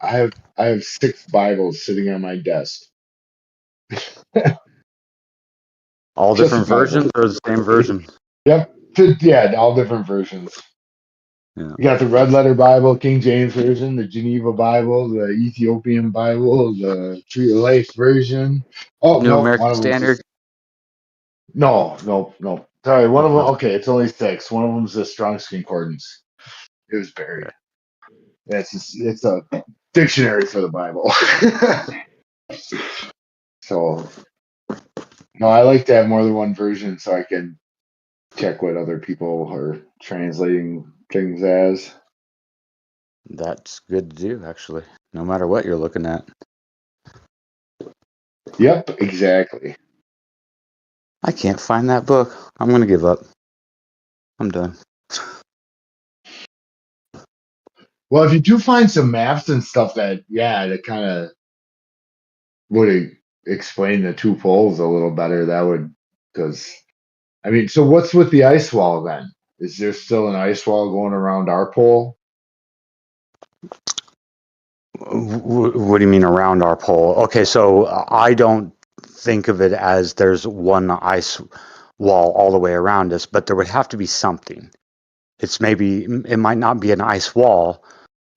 I have 6 Bibles sitting on my desk. All Just different Bibles. versions or the same version? Yep. Yeah, all different versions. Yeah. You got the Red Letter Bible, King James Version, the Geneva Bible, the Ethiopian Bible, the Tree of Life version. Oh, New no, American one of them's Standard. just, no, no, no. Sorry, one of them, Uh-huh. okay, it's only 6. One of them's the Strong's Concordance. It was buried. It's a dictionary for the Bible. So, no, I like to have more than one version so I can check what other people are translating things as. That's good to do, actually. No matter what you're looking at. Yep, exactly. I can't find that book. I'm going to give up. I'm done. Well, if you do find some maps and stuff that kind of would explain the 2 poles a little better, that would, because, I mean, so what's with the ice wall then? Is there still an ice wall going around our pole? What do you mean around our pole? Okay, so I don't think of it as there's one ice wall all the way around us, but there would have to be something. It might not be an ice wall,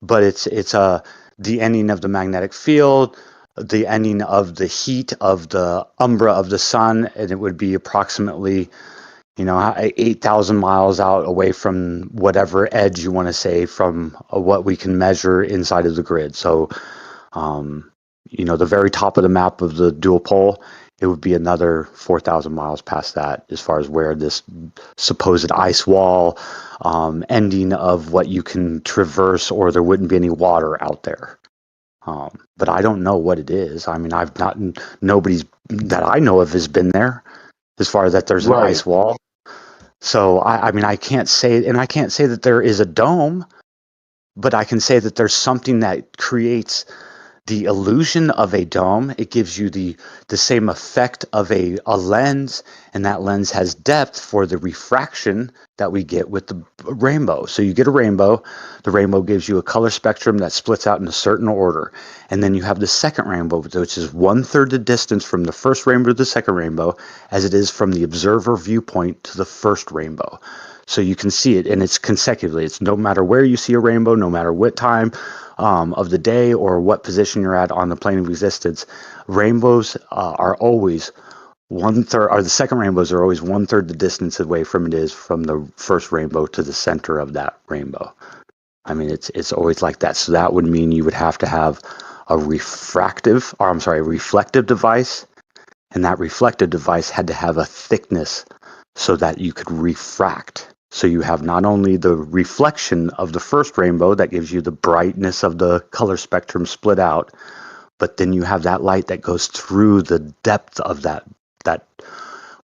but it's the ending of the magnetic field, the ending of the heat of the umbra of the sun, and it would be approximately 8,000 miles out away from whatever edge you want to say from what we can measure inside of the grid. So, the very top of the map of the dual pole, it would be another 4,000 miles past that as far as where this supposed ice wall ending of what you can traverse, or there wouldn't be any water out there. But I don't know what it is. I mean, nobody's that I know of has been there as far as that there's an Right. ice wall. So I mean, I can't say, and I can't say that there is a dome, but I can say that there's something that creates the illusion of a dome. It gives you the same effect of a lens, and that lens has depth for the refraction that we get with the rainbow. So you get a rainbow, the rainbow gives you a color spectrum that splits out in a certain order, and then you have the second rainbow, which is 1/3 the distance from the first rainbow to the second rainbow as it is from the observer viewpoint to the first rainbow. So you can see it, and it's consecutively. It's no matter where you see a rainbow, no matter what time of the day or what position you're at on the plane of existence, rainbows are always 1/3, or the second rainbows are always 1/3 the distance away from it is from the first rainbow to the center of that rainbow. I mean, it's always like that. So that would mean you would have to have a reflective device, and that reflective device had to have a thickness so that you could refract. So you have not only the reflection of the first rainbow that gives you the brightness of the color spectrum split out, but then you have that light that goes through the depth of that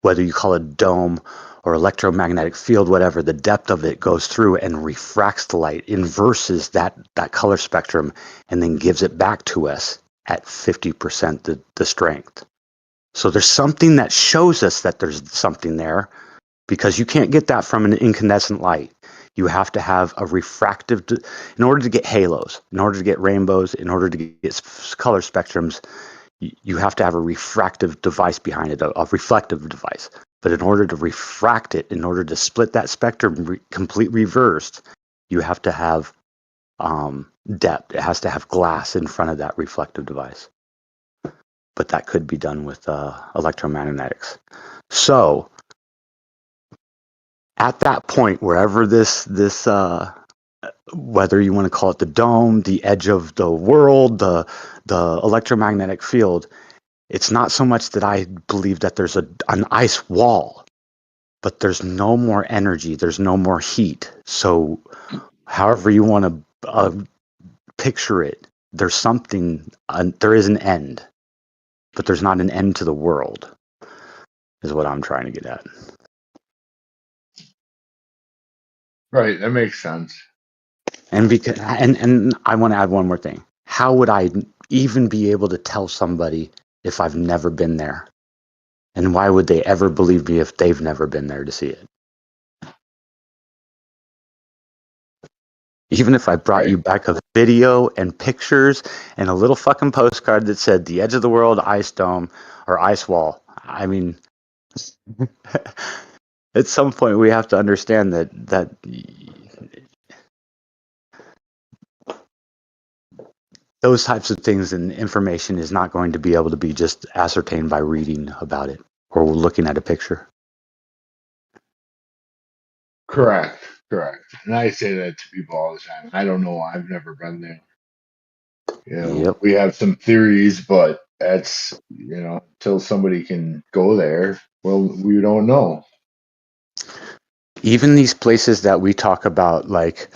whether you call it dome or electromagnetic field, whatever, the depth of it goes through and refracts the light, inverses that color spectrum, and then gives it back to us at 50% the strength. So there's something that shows us that there's something there, because you can't get that from an incandescent light. You have to have a refractive, in order to get halos, in order to get rainbows, in order to get color spectrums, you have to have a refractive device behind it, a reflective device. But in order to refract it, in order to split that spectrum complete reversed, you have to have depth. It has to have glass in front of that reflective device. But that could be done with electromagnetics. So at that point, wherever this whether you want to call it the dome, the edge of the world, the electromagnetic field, it's not so much that I believe that there's an ice wall, but there's no more energy, there's no more heat. So however you want to picture it, there's something, there is an end, but there's not an end to the world, is what I'm trying to get at. Right, that makes sense. And I want to add one more thing. How would I even be able to tell somebody if I've never been there? And why would they ever believe me if they've never been there to see it? Even if I brought you Right. back a video and pictures and a little fucking postcard that said the edge of the world ice dome or ice wall. I mean, at some point we have to understand that those types of things and information is not going to be able to be just ascertained by reading about it or looking at a picture. Correct. Correct. And I say that to people all the time. I don't know. I've never been there. Yep. We have some theories, but that's, until somebody can go there, well, we don't know. Even these places that we talk about, like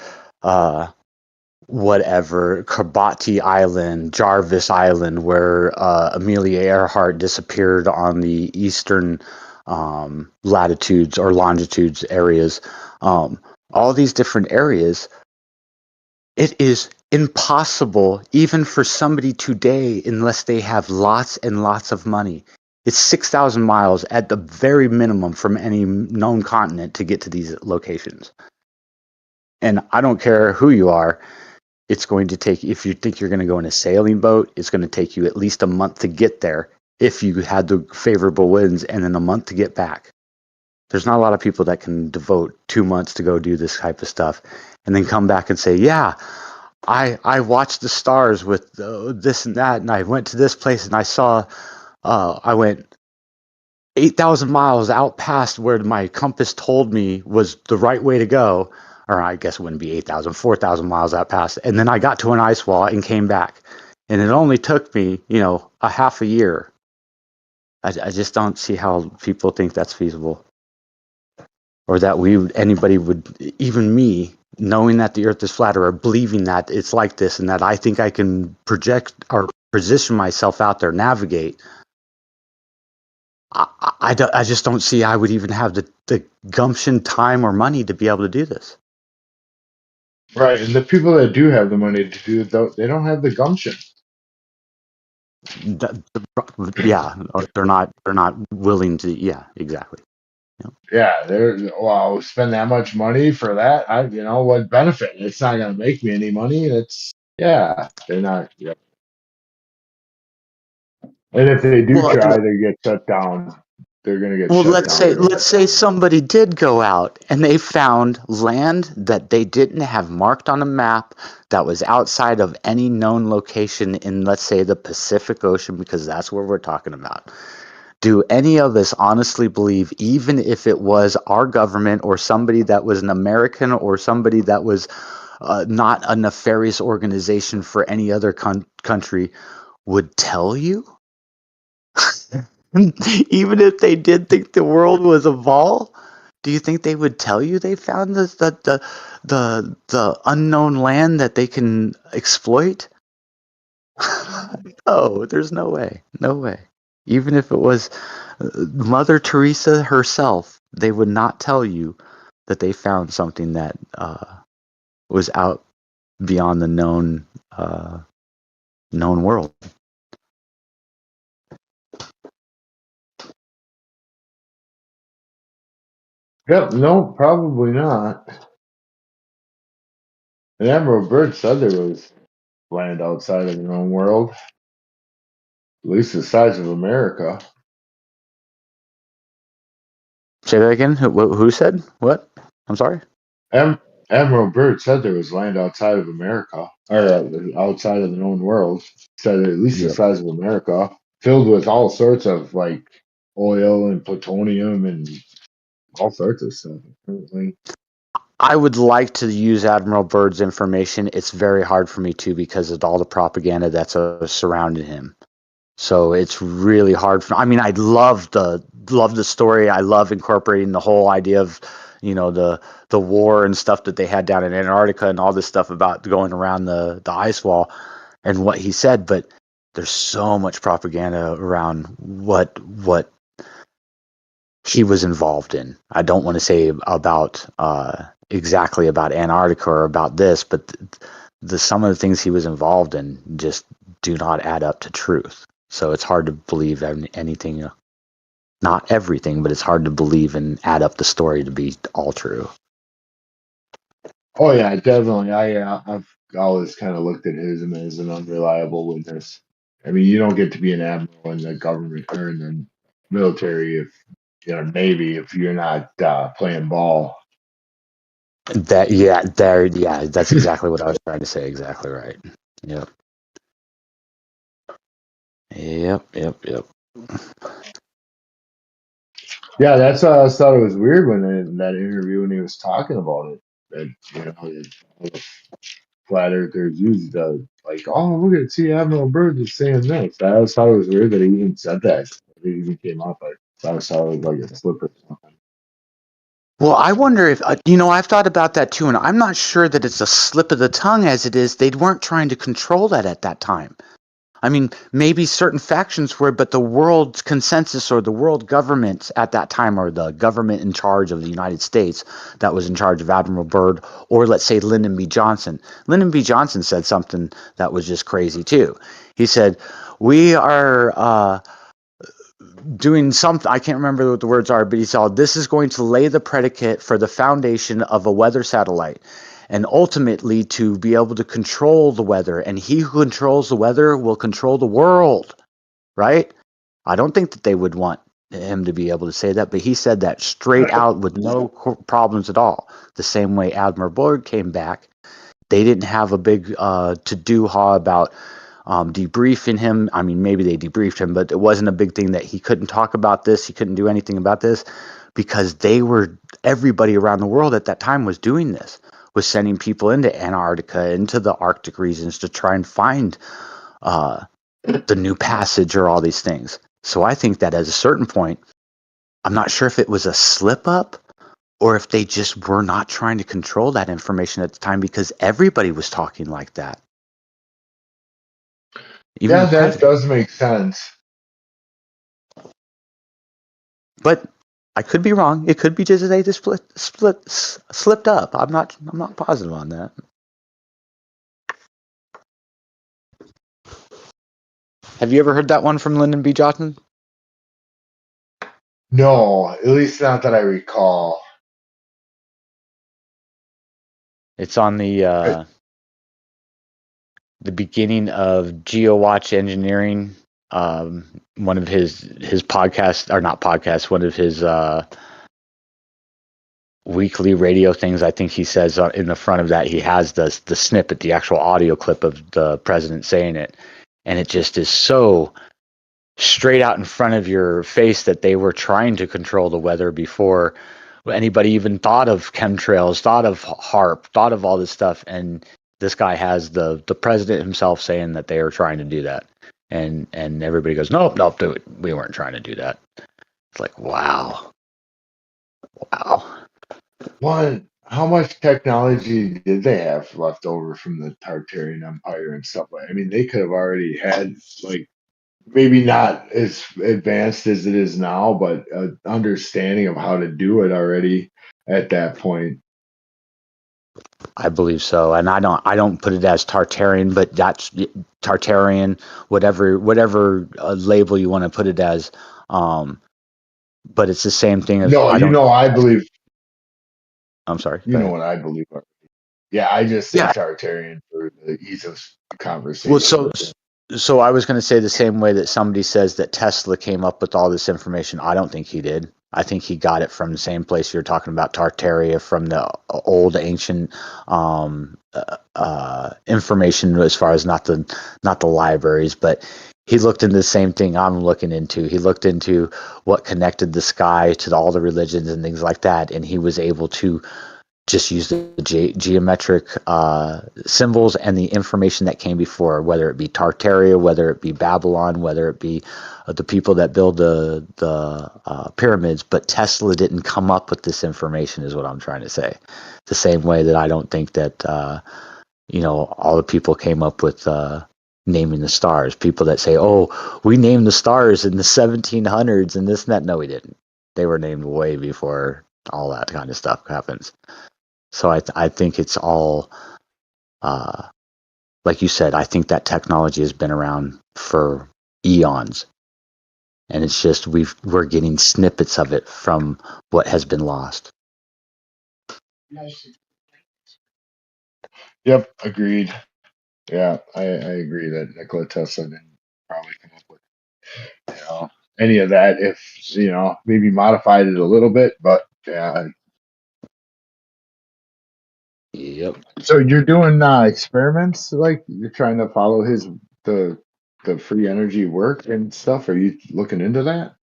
whatever, Kiribati Island, Jarvis Island, where Amelia Earhart disappeared on the eastern latitudes or longitudes areas, all these different areas, it is impossible even for somebody today, unless they have lots and lots of money. It's 6,000 miles at the very minimum from any known continent to get to these locations. And I don't care who you are, it's going to take, if you think you're going to go in a sailing boat, it's going to take you at least a month to get there if you had the favorable winds, and then a month to get back. There's not a lot of people that can devote 2 months to go do this type of stuff and then come back and say, yeah, I watched the stars with this and that, and I went to this place and I saw, I went 8,000 miles out past where my compass told me was the right way to go. Or I guess it wouldn't be 8,000, 4,000 miles out past. And then I got to an ice wall and came back. And it only took me, a half a year. I just don't see how people think that's feasible. Or that anybody would, even me, knowing that the earth is flat or believing that it's like this and that I think I can project or position myself out there, navigate. I just don't see I would even have the gumption, time, or money to be able to do this. Right. And the people that do have the money to do it, they don't have the gumption. Yeah, they're not willing to. Yeah, exactly. Yeah, well, spend that much money for that. What benefit? It's not going to make me any money. They're not. Yeah. And if they do Well, try to get shut down, they're going to get Well, shut down. let's say somebody did go out and they found land that they didn't have marked on a map that was outside of any known location in, let's say, the Pacific Ocean, because that's where we're talking about. Do any of us honestly believe, even if it was our government or somebody that was an American or somebody that was not a nefarious organization for any other country, would tell you? Even if they did think the world was a ball, do you think they would tell you they found the unknown land that they can exploit? No, there's no way. No way. Even if it was Mother Teresa herself, they would not tell you that they found something that was out beyond the known world. Yep. No, probably not. And Admiral Byrd said there was land outside of their own world, at least the size of America. Say that again. Who said what? I'm sorry. Am- Admiral Byrd said there was land outside of America, or outside of the known world. Said at least the Yep. size of America, filled with all sorts of like oil and plutonium and all sorts of stuff. Apparently. I would like to use Admiral Byrd's information. It's very hard for me to because of all the propaganda that's surrounding him. So it's really hard for. I mean, I love the story. I love incorporating the whole idea of, the war and stuff that they had down in Antarctica and all this stuff about going around the ice wall and what he said. But there's so much propaganda around what he was involved in. I don't want to say about exactly about Antarctica or about this, but some of the things he was involved in just do not add up to truth. So it's hard to believe anything, not everything, but it's hard to believe and add up the story to be all true. Oh yeah, definitely. I've always kind of looked at him as an unreliable witness. I mean, you don't get to be an admiral in the government or in the military if Navy if you're not playing ball. That's exactly what I was trying to say. Exactly right. Yep. Yep. Yeah, that's why I thought it was weird when in that interview when he was talking about it. That all the flat earthers used like, oh, look at see Admiral Byrd is saying this. I always thought it was weird that he even said that. It even came up. I always thought it was like a slip or something. Well, I wonder if, I've thought about that too, and I'm not sure that it's a slip of the tongue as it is. They weren't trying to control that at that time. I mean, maybe certain factions were, but the world consensus or the world government at that time, or the government in charge of the United States that was in charge of Admiral Byrd, or let's say Lyndon B. Johnson. Lyndon B. Johnson said something that was just crazy too. He said, we are doing something, I can't remember what the words are, but he said, this is going to lay the predicate for the foundation of a weather satellite and ultimately to be able to control the weather. And he who controls the weather will control the world, right? I don't think that they would want him to be able to say that, but he said that straight out with no problems at all. The same way Admiral Byrd came back, they didn't have a big to-do-ha about debriefing him. I mean, maybe they debriefed him, but it wasn't a big thing that he couldn't talk about this. He couldn't do anything about this because everybody around the world at that time was doing this, was sending people into Antarctica, into the Arctic regions to try and find the new passage or all these things. So I think that at a certain point, I'm not sure if it was a slip up or if they just were not trying to control that information at the time because everybody was talking like that. Even Yeah, the that president. does make sense. But I could be wrong. It could be just they just slipped up. I'm not positive on that. Have you ever heard that one from Lyndon B. Johnson? No, at least not that I recall. It's on the beginning of GeoWatch Engineering. One of his podcasts, or not podcasts, one of his weekly radio things. I think he says in the front of that he has the snippet, the actual audio clip of the president saying it, and it just is so straight out in front of your face that they were trying to control the weather before anybody even thought of chemtrails, thought of HARP, thought of all this stuff. And this guy has the president himself saying that they are trying to do that. And everybody goes, nope, we weren't trying to do that. It's like, wow. One, how much technology did they have left over from the Tartarian Empire and stuff like? I mean, they could have already had like maybe not as advanced as it is now, but understanding of how to do it already at that point. I believe so, and I don't put it as Tartarian, but that's Tartarian, whatever label you want to put it as. But it's the same thing as No, I don't. I believe. I'm sorry. You Go know ahead. what I believe. Yeah, I just say Yeah. Tartarian for the ease of Well, conversation. so I was going to say the same way that somebody says that Tesla came up with all this information. I don't think he did. I think he got it from the same place you're talking about, Tartaria, from the old ancient information, as far as not the libraries, but he looked into the same thing I'm looking into. He looked into what connected the sky to all the religions and things like that, and he was able to just use the geometric symbols and the information that came before, whether it be Tartaria, whether it be Babylon, whether it be the people that build the pyramids. But Tesla didn't come up with this information, is what I'm trying to say. The same way that I don't think that all the people came up with naming the stars. People that say, "Oh, we named the stars in the 1700s and this and that." No, we didn't. They were named way before all that kind of stuff happens. So I think it's all, like you said, I think that technology has been around for eons, and it's just we're getting snippets of it from what has been lost. Yep, agreed. Yeah, I agree that Nikola Tesla didn't probably come up with, you know, any of that. If maybe modified it a little bit, but yeah. Yep. So you're doing experiments, like you're trying to follow the the free energy work and stuff. Are you looking into that?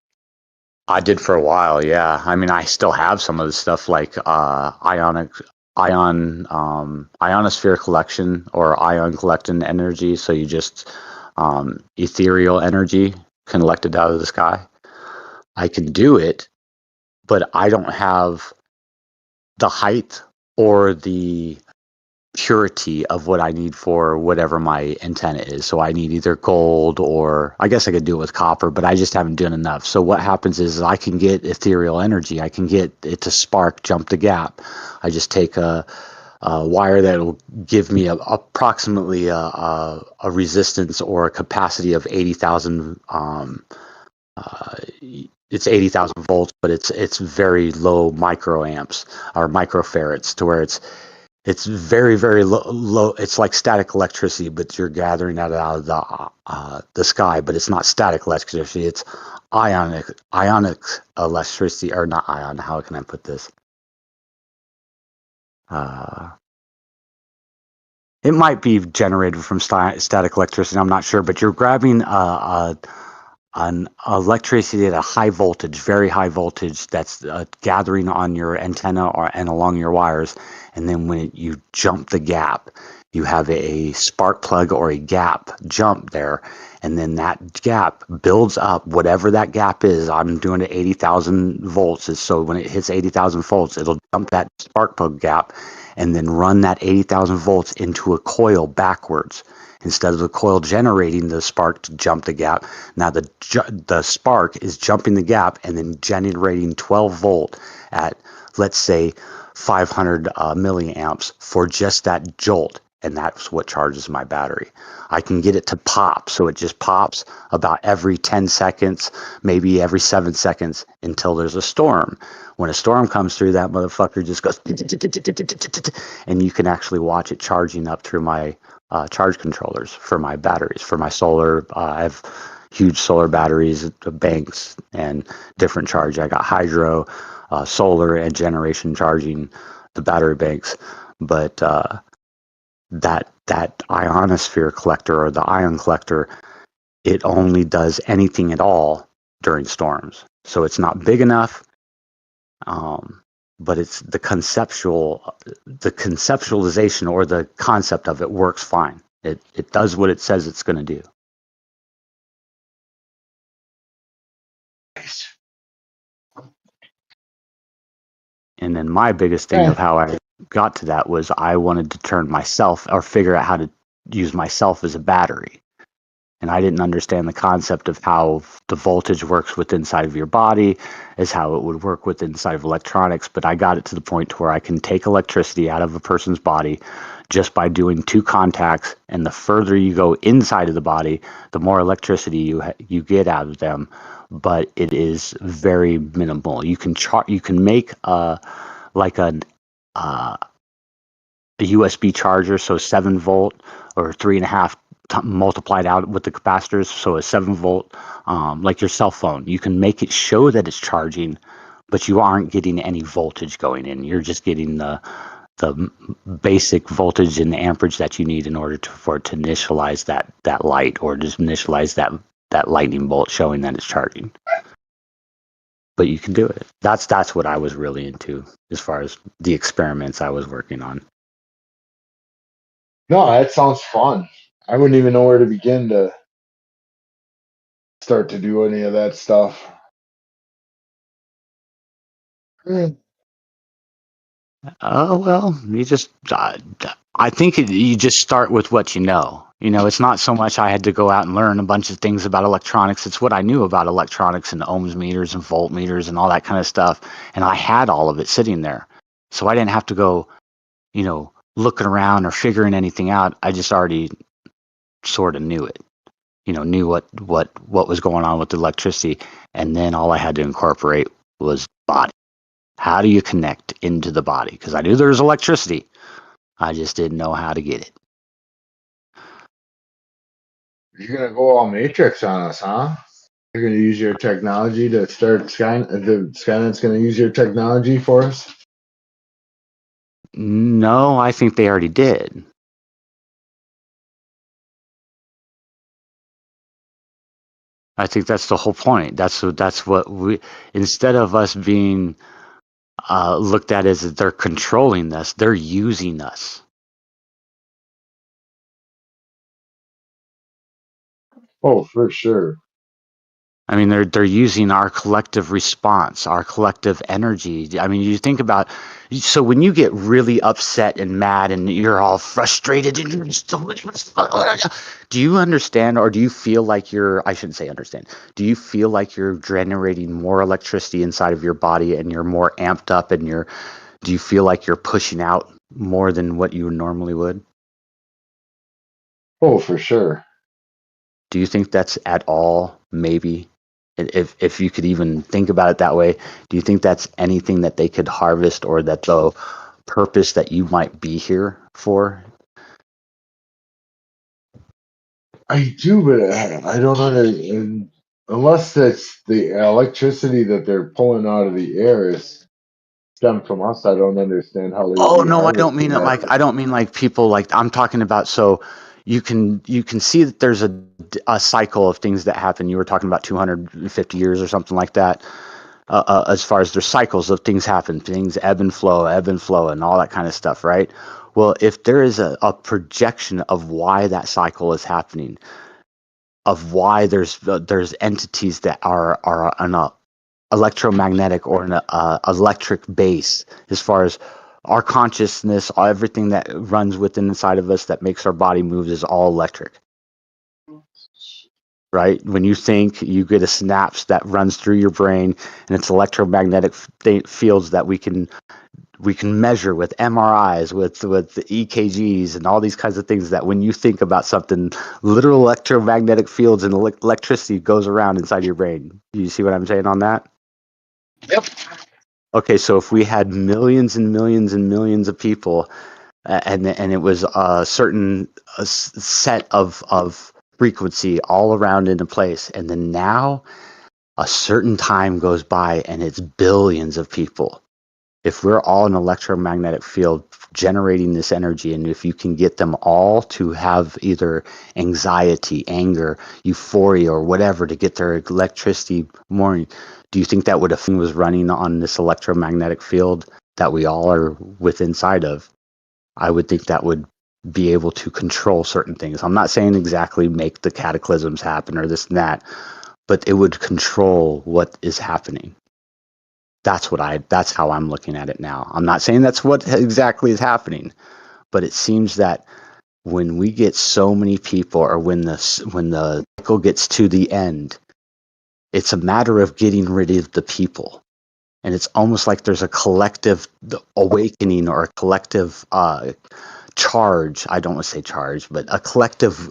I did for a while, yeah. I mean, I still have some of the stuff like ionosphere collection or ion collecting energy. So you just ethereal energy collected out of the sky. I can do it, but I don't have the height or the purity of what I need for whatever my antenna is. So I need either gold, or I guess I could do it with copper, but I just haven't done enough. So what happens is I can get ethereal energy. I can get it to spark, jump the gap. I just take a wire that will give me approximately a resistance or a capacity of 80,000. Uh, it's 80,000 volts, but it's very low microamps or microfarads, to where it's very, very low. It's like static electricity, but you're gathering that out of the sky. But it's not static electricity. It's ionic electricity, or not ion. How can I put this? Uh, it might be generated from static electricity. I'm not sure, but you're grabbing an electricity at a high voltage, very high voltage, that's gathering on your antenna and along your wires. And then when you jump the gap, you have a spark plug or a gap jump there. And then that gap builds up, whatever that gap is. I'm doing it 80,000 volts. So when it hits 80,000 volts, it'll jump that spark plug gap and then run that 80,000 volts into a coil backwards. Instead of the coil generating the spark to jump the gap, now the spark is jumping the gap and then generating 12 volt at, let's say, 500 milliamps for just that jolt. And that's what charges my battery. I can get it to pop. So it just pops about every 10 seconds, maybe every 7 seconds, until there's a storm. When a storm comes through, that motherfucker just goes, and you can actually watch it charging up through my charge controllers for my batteries, for my solar. I have huge solar batteries, banks, and different charge. I got hydro, solar, and generation charging the battery banks. But that ionosphere collector, or the ion collector, it only does anything at all during storms. So it's not big enough. But it's the conceptualization, or the concept of it works fine. It does what it says it's going to do. And then my biggest thing Yeah. of how I got to that was I wanted to turn myself, or figure out how to use myself as a battery. And I didn't understand the concept of how the voltage works with inside of your body, as how it would work with inside of electronics. But I got it to the point to where I can take electricity out of a person's body just by doing 2 contacts. And the further you go inside of the body, the more electricity you get out of them. But it is very minimal. You can make like a USB charger, so 7 volt or 3.5 multiplied out with the capacitors, so a 7 volt, like your cell phone. You can make it show that it's charging, but you aren't getting any voltage going in. You're just getting the basic voltage and the amperage that you need in order for it to initialize that light, or just initialize that lightning bolt showing that it's charging. But you can do it. That's what I was really into as far as the experiments I was working on. No, that sounds fun. I wouldn't even know where to begin to start to do any of that stuff. Mm. Oh, well, you just, I think you just start with what you know. It's not so much I had to go out and learn a bunch of things about electronics. It's what I knew about electronics and ohms meters and voltmeters and all that kind of stuff. And I had all of it sitting there. So I didn't have to go, looking around or figuring anything out. I just already sort of knew it. Knew what was going on with the electricity. And then all I had to incorporate was body. How do you connect into the body? Because I knew there was electricity. I just didn't know how to get it. You're gonna go all Matrix on us, huh? You're gonna use your technology to start Skynet's gonna use your technology for us? No, I think they already did. I think that's the whole point. That's what we, instead of us being looked at as they're controlling us, they're using us. Oh, for sure. I mean, they're using our collective response, our collective energy. I mean, you think about, so when you get really upset and mad and you're all frustrated and you're just, do you understand, or do you feel like you're, I shouldn't say understand, do you feel like you're generating more electricity inside of your body and you're more amped up and do you feel like you're pushing out more than what you normally would? Oh, for sure. Do you think that's at all, maybe, if you could even think about it that way, do you think that's anything that they could harvest, or that the purpose that you might be here for? I do, but I don't know. Unless that's the electricity that they're pulling out of the air is stemmed from us, I don't understand how they would Oh be no, I don't mean harvesting it like, that. I don't mean like people, like I'm talking about, so you can see that there's a cycle of things that happen. You were talking about 250 years or something like that. As far as their cycles of things happen, things ebb and flow, and all that kind of stuff, right? Well, if there is a projection of why that cycle is happening, of why there's entities that are on a electromagnetic or an electric base, as far as our consciousness, everything that runs within inside of us that makes our body move is all electric, right? When you think, you get a synapse that runs through your brain, and it's electromagnetic fields that we can measure with MRIs, with the EKGs, and all these kinds of things. That when you think about something, literal electromagnetic fields and electricity goes around inside your brain. Do you see what I'm saying on that? Yep. Okay, so if we had millions and millions and millions of people, and it was a certain set of frequency all around in a place, and then now a certain time goes by and it's billions of people. If we're all an electromagnetic field generating this energy, and if you can get them all to have either anxiety, anger, euphoria, or whatever to get their electricity more, do you think that would, if was running on this electromagnetic field that we all are with inside of? I would think that would be able to control certain things. I'm not saying exactly make the cataclysms happen or this and that, but it would control what is happening. That's how I'm looking at it now. I'm not saying that's what exactly is happening, but it seems that when we get so many people, or when the cycle gets to the end, it's a matter of getting rid of the people. And it's almost like there's a collective awakening, or a collective charge. I don't want to say charge, but a collective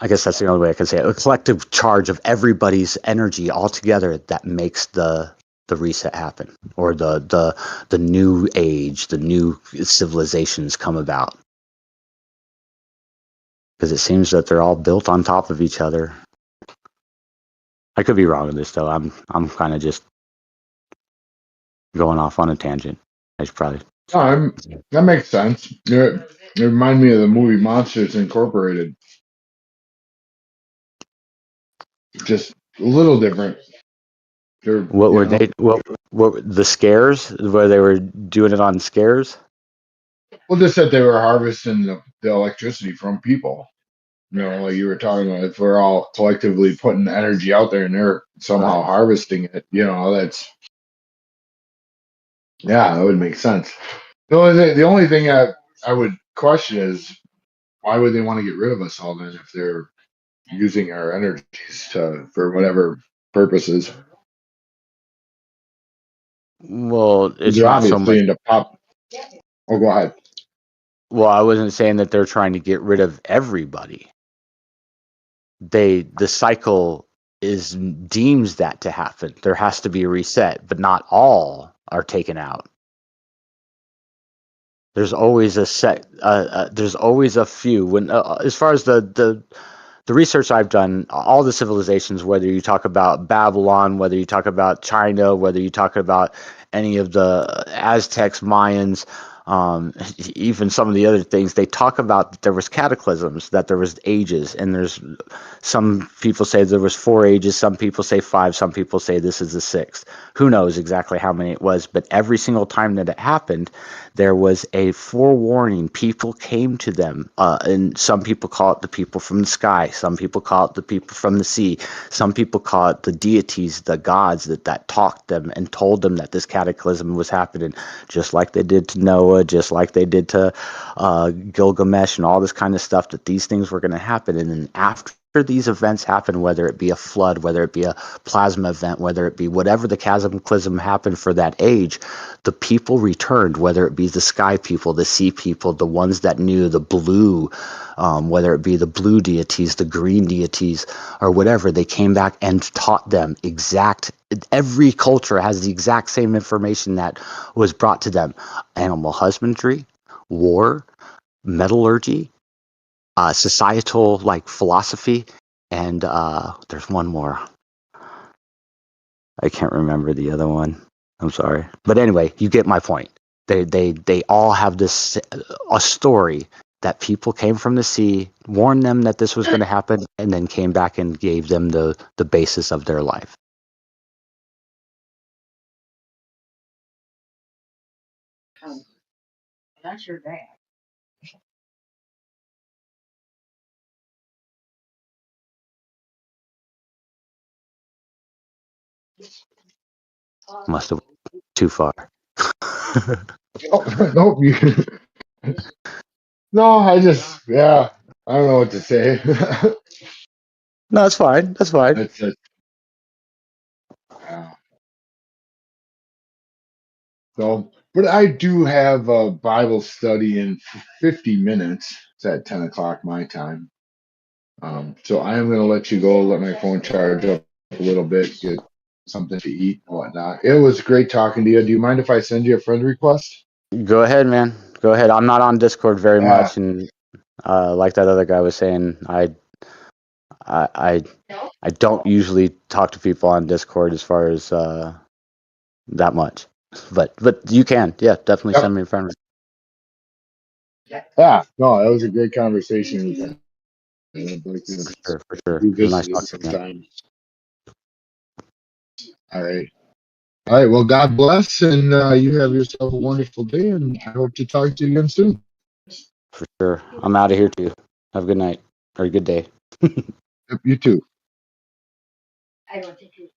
I guess that's the only way I can say it. A collective charge of everybody's energy all together that makes the reset happen, or the new age, the new civilizations come about. Because it seems that they're all built on top of each other. I could be wrong in this though. I'm kind of just going off on a tangent. I should probably. No, that makes sense. It reminded me of the movie Monsters Incorporated. Just a little different. They're, What you were know, they? What were the scares? Where they were doing it on scares? well, just that they were harvesting the electricity from people. Like you were talking about, if we're all collectively putting the energy out there and they're somehow Right. harvesting it, yeah, that would make sense. The only thing I would question is, why would they want to get rid of us all then if they're using our energies for whatever purposes? Well, Because it's they're not so obviously much. into pop. Oh, go ahead. Well, I wasn't saying that they're trying to get rid of everybody. The cycle is deems that to happen. There has to be a reset, but not all are taken out. There's always a set. There's always a few. When as far as the research I've done, all the civilizations, whether you talk about Babylon, whether you talk about China, whether you talk about any of the Aztecs, Mayans, even some of the other things, they talk about that there was cataclysms, that there was ages, and there's some people say there was 4 ages, some people say 5, some people say this is the 6th. Who knows exactly how many it was, but every single time that it happened, there was a forewarning. People came to them, and some people call it the people from the sky, some people call it the people from the sea, some people call it the deities, the gods that talked them and told them that this cataclysm was happening, just like they did to Noah, just like they did to Gilgamesh and all this kind of stuff, that these things were going to happen. And then after these events happen, whether it be a flood, whether it be a plasma event, whether it be whatever the cataclysm happened for that age, the people returned, whether it be the sky people, the sea people, the ones that knew the blue, whether it be the blue deities, the green deities, or whatever. They came back and taught them every culture has the exact same information that was brought to them: animal husbandry, war, metallurgy, societal like philosophy, and there's one more. I can't remember the other one. I'm sorry, but anyway, you get my point. They all have this a story that people came from the sea, warned them that this was going to happen, and then came back and gave them the basis of their life. That's your dad. Must have went too far. Oh, nope. No, I don't know what to say. No, that's fine. That's fine. It's yeah. So, but I do have a Bible study in 50 minutes. It's at 10 o'clock my time. So I am going to let you go, let my phone charge up a little bit, get something to eat and whatnot. It was great talking to you. Do you mind if I send you a friend request? Go ahead, man. Go ahead. I'm not on Discord very Yeah. much, and like that other guy was saying, I I don't usually talk to people on Discord as far as that much, but you can, yeah, definitely Yep. send me a friend. Yeah. No, that was a great conversation with you. I'd like to For sure. It was nice revisit it talking to you, man. sometime. All right. All right. Well, God bless, and you have yourself a wonderful day, and I hope to talk to you again soon. For sure. I'm out of here too. Have a good night or a good day. Yep, you too. I don't think you